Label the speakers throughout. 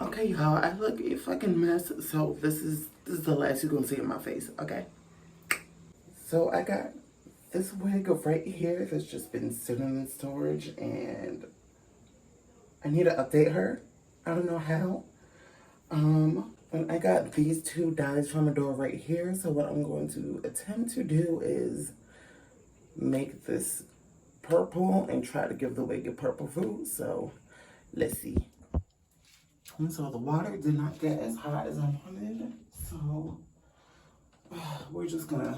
Speaker 1: Okay, y'all, I look a fucking mess, so this is the last you're gonna see in my face, okay? So I got this wig right here that's just been sitting in storage, and I need to update her. I don't know how. And I got these two dyes from a door right here, so what I'm going to attempt to do is make this purple and try to give the wig a purple food, so let's see. And so the water did not get as hot as I wanted, so we're just gonna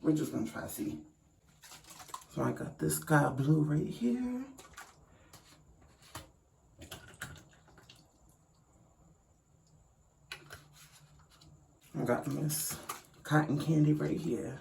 Speaker 1: try to see. So I got this sky blue right here. I got this cotton candy right here.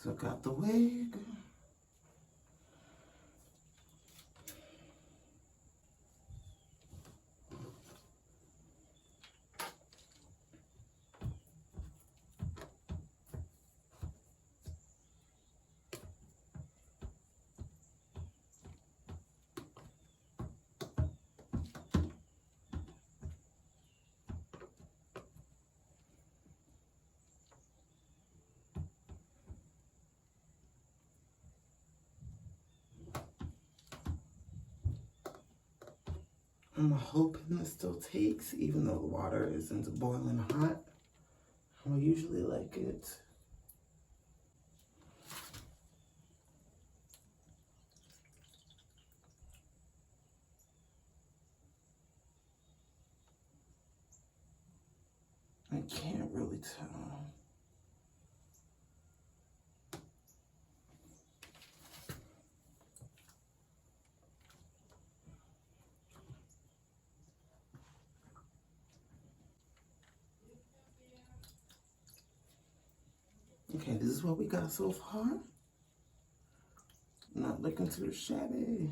Speaker 1: So got the wig. I'm hoping this still takes, even though the water isn't boiling hot. I usually like it. I can't really tell. Okay, this is what we got so far. Not looking too shabby.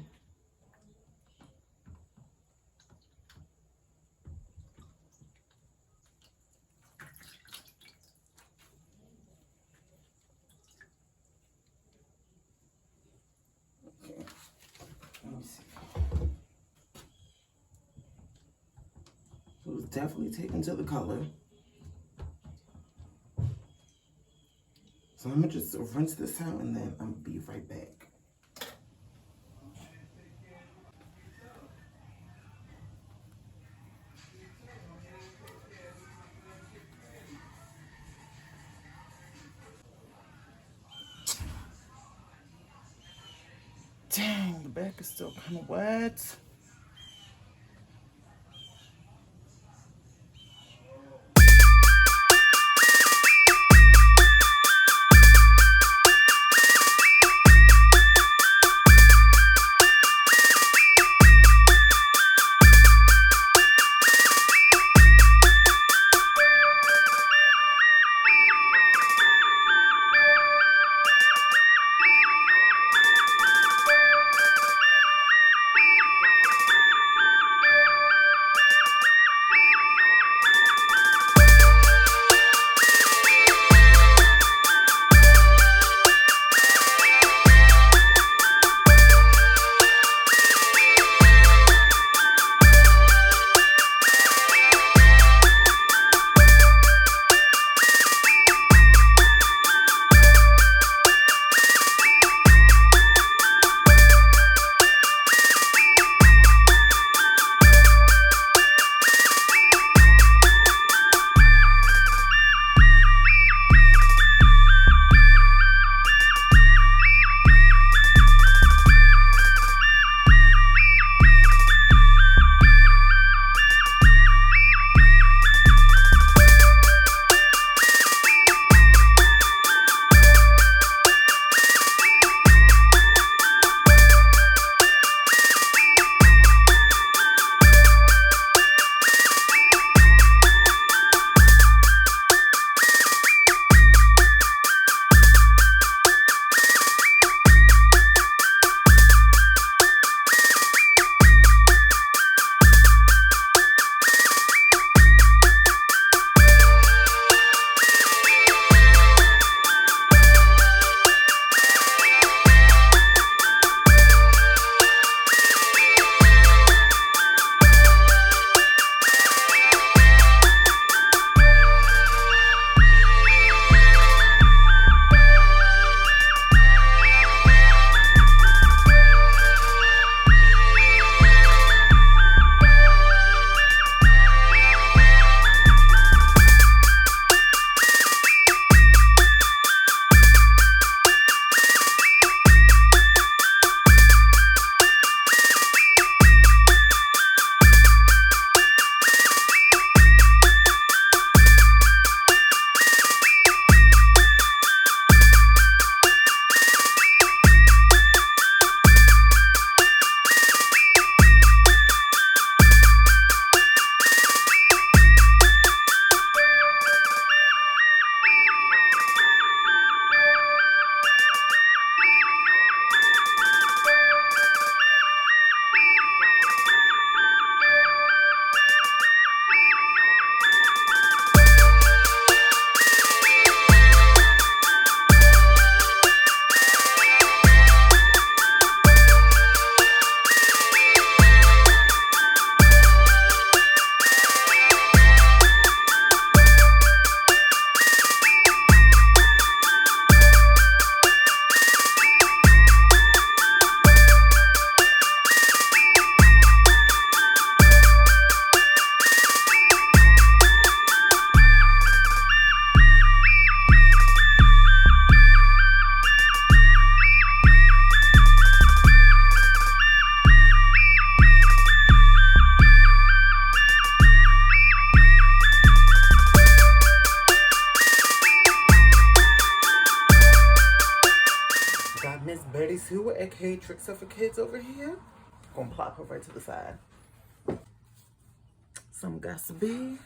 Speaker 1: Okay, let me see. So it's definitely taken to the color. So I'm gonna just rinse this out and then I'm gonna be right back. Dang, the back is still kind of wet. matrixer for kids over here. Gonna plop her right to the side. Some gossipy.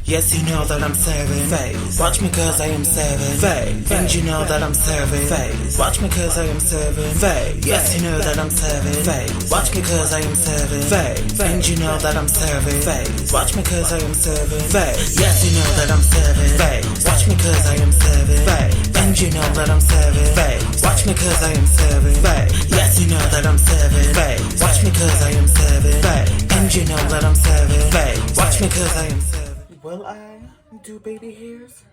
Speaker 2: Yes, you know that I'm serving phase. Watch me cause I am serving phase. And you know that I'm serving phase. Watch me cause I am serving phase. Yes, you know that I'm serving phase. Watch me cause I am serving phase. And you know that I'm serving phase. Watch me cause I am serving phase. Yes, you know that I'm serving phase. Watch me cause I am serving phase. And you know that I'm serving phase. Watch me cause I am serving phase. Yes, you know that I'm serving phase. Watch me cause I am serving phase. And you know that I'm serving phase. Watch me cause I am serving.
Speaker 1: Will I do baby hairs?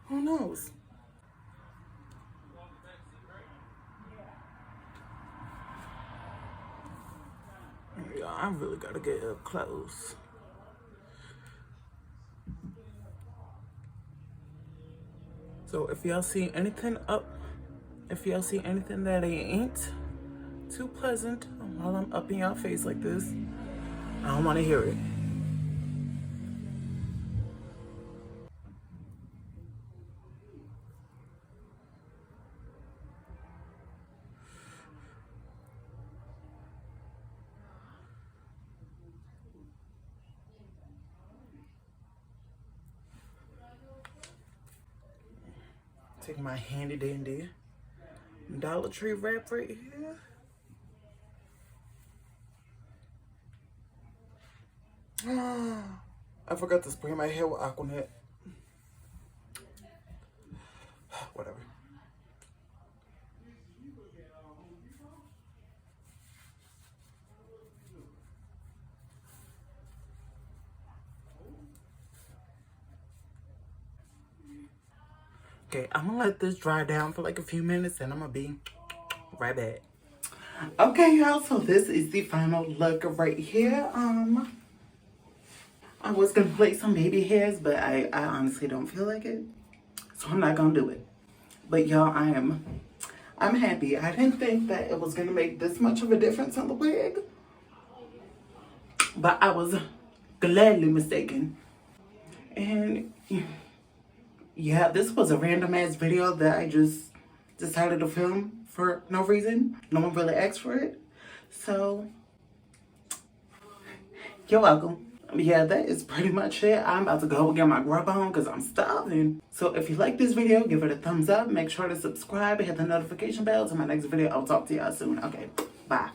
Speaker 1: Who knows? Yeah, I really gotta get up close. So if y'all see anything that ain't too pleasant while I'm up in y'all face like this, I don't want to hear it. Take my handy dandy Dollar Tree wrap right here. I forgot to spray my hair with Aquanet. Whatever. Okay, I'm gonna let this dry down for like a few minutes and I'm gonna be right back. Okay, y'all, so this is the final look right here. I was gonna play some baby hairs, but I honestly don't feel like it. So I'm not gonna do it. But y'all, I'm happy. I didn't think that it was gonna make this much of a difference on the wig. But I was gladly mistaken. And yeah, this was a random ass video that I just decided to film for no reason. No one really asked for it. So, you're welcome. Yeah, that is pretty much it. I'm about to go get my grub on because I'm starving. So if you like this video, give it a thumbs up. Make sure to subscribe and hit the notification bell to my next video. I'll talk to y'all soon. Okay, bye.